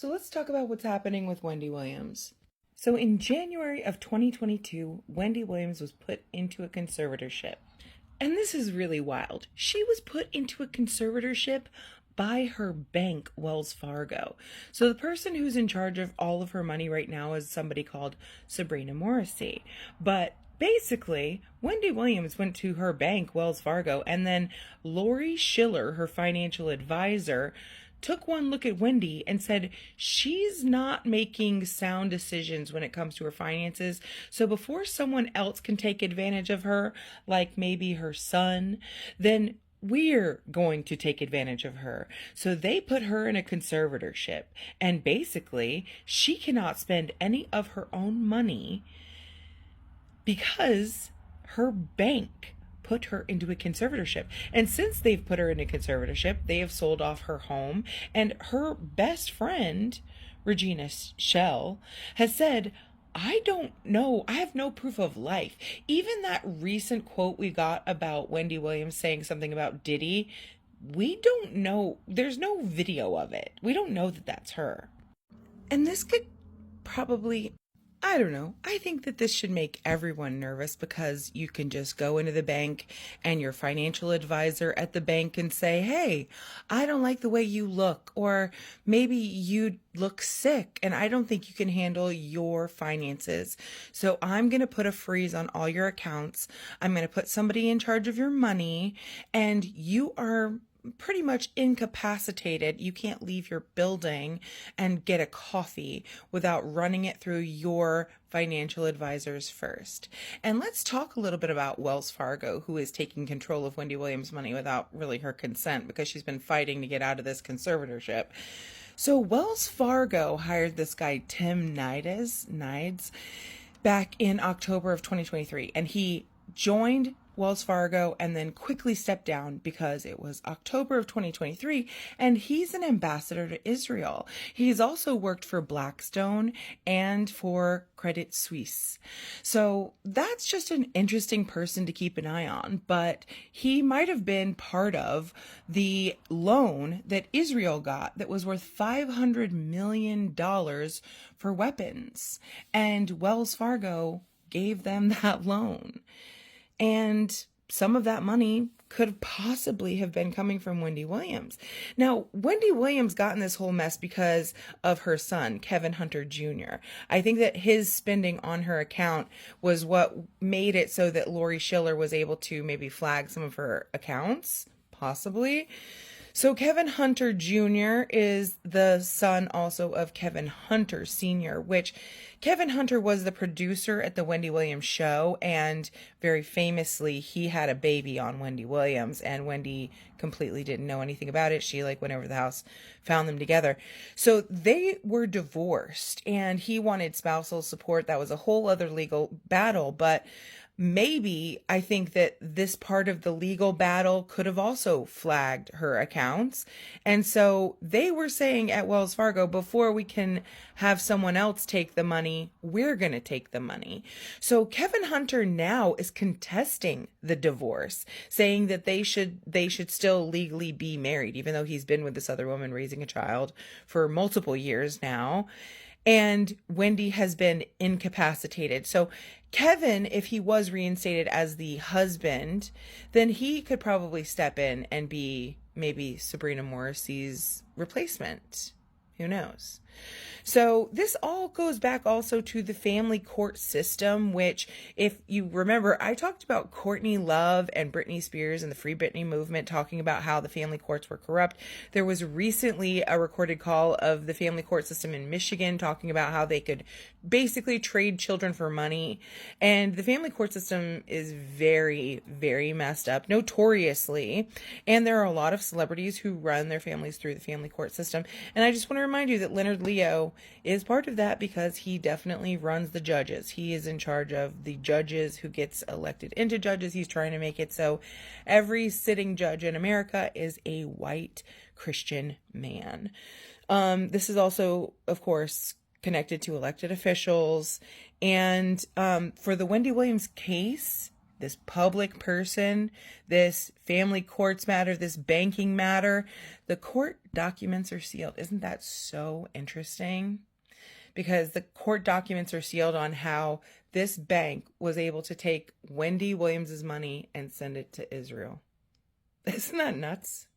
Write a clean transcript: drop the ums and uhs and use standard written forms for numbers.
So let's talk about what's happening with Wendy Williams. So in January of 2022, Wendy Williams was put into a conservatorship. And this is really wild. She was put into a conservatorship by her bank, Wells Fargo. So the person who's in charge of all of her money right now is somebody called Sabrina Morrissey. But basically, Wendy Williams went to her bank, Wells Fargo, and then Lori Schiller, her financial advisor, took one look at Wendy and said she's not making sound decisions when it comes to her finances. So before someone else can take advantage of her, like maybe her son, then we're going to take advantage of her. So they put her in a conservatorship. And basically, she cannot spend any of her own money because her bank put her into a conservatorship. And since they've put her in a conservatorship, they have sold off her home. And her best friend, Regina Shell, has said, I don't know. I have no proof of life. Even that recent quote we got about Wendy Williams saying something about Diddy, we don't know. There's no video of it. We don't know that that's her. And this could probably, I don't know. I think that this should make everyone nervous because you can just go into the bank and your financial advisor at the bank and say, hey, I don't like the way you look, or maybe you look sick and I don't think you can handle your finances. So I'm going to put a freeze on all your accounts. I'm going to put somebody in charge of your money, and you are pretty much incapacitated. You can't leave your building and get a coffee without running it through your financial advisors first. And let's talk a little bit about Wells Fargo, who is taking control of Wendy Williams' money without really her consent because she's been fighting to get out of this conservatorship. So Wells Fargo hired this guy, Tim Nides, back in October of 2023, and he joined Wells Fargo and then quickly stepped down because it was October of 2023, and he's an ambassador to Israel. He's also worked for Blackstone and for Credit Suisse. So that's just an interesting person to keep an eye on, but he might have been part of the loan that Israel got that was worth $500 million for weapons, and Wells Fargo gave them that loan. And some of that money could possibly have been coming from Wendy Williams. Now, Wendy Williams got in this whole mess because of her son, Kevin Hunter Jr. I think that his spending on her account was what made it so that Lori Schiller was able to maybe flag some of her accounts, possibly. So Kevin Hunter Jr. is the son also of Kevin Hunter Sr., which Kevin Hunter was the producer at the Wendy Williams show, and very famously, he had a baby on Wendy Williams, and Wendy completely didn't know anything about it. She went over to the house, found them together. So they were divorced, and he wanted spousal support. That was a whole other legal battle, but maybe I think that this part of the legal battle could have also flagged her accounts. And so they were saying at Wells Fargo, before we can have someone else take the money, we're going to take the money. So Kevin Hunter now is contesting the divorce, saying that they should still legally be married, even though he's been with this other woman raising a child for multiple years now. And Wendy has been incapacitated. So Kevin, if he was reinstated as the husband, then he could probably step in and be maybe Sabrina Morrissey's replacement. Who knows? So this all goes back also to the family court system, which, if you remember, I talked about Courtney Love and Britney Spears and the Free Britney movement, talking about how the family courts were corrupt. There was recently a recorded call of the family court system in Michigan talking about how they could basically trade children for money. And the family court system is very, very messed up, notoriously. And there are a lot of celebrities who run their families through the family court system. And I just want to remind you that Leonard Leo is part of that because he definitely runs the judges. He is in charge of the judges who gets elected into judges. He's trying to make it so every sitting judge in America is a white Christian man. This is also, of course, connected to elected officials. And for the Wendy Williams case, this public person, this family courts matter, this banking matter, the court documents are sealed. Isn't that so interesting? Because the court documents are sealed on how this bank was able to take Wendy Williams's money and send it to Israel. Isn't that nuts?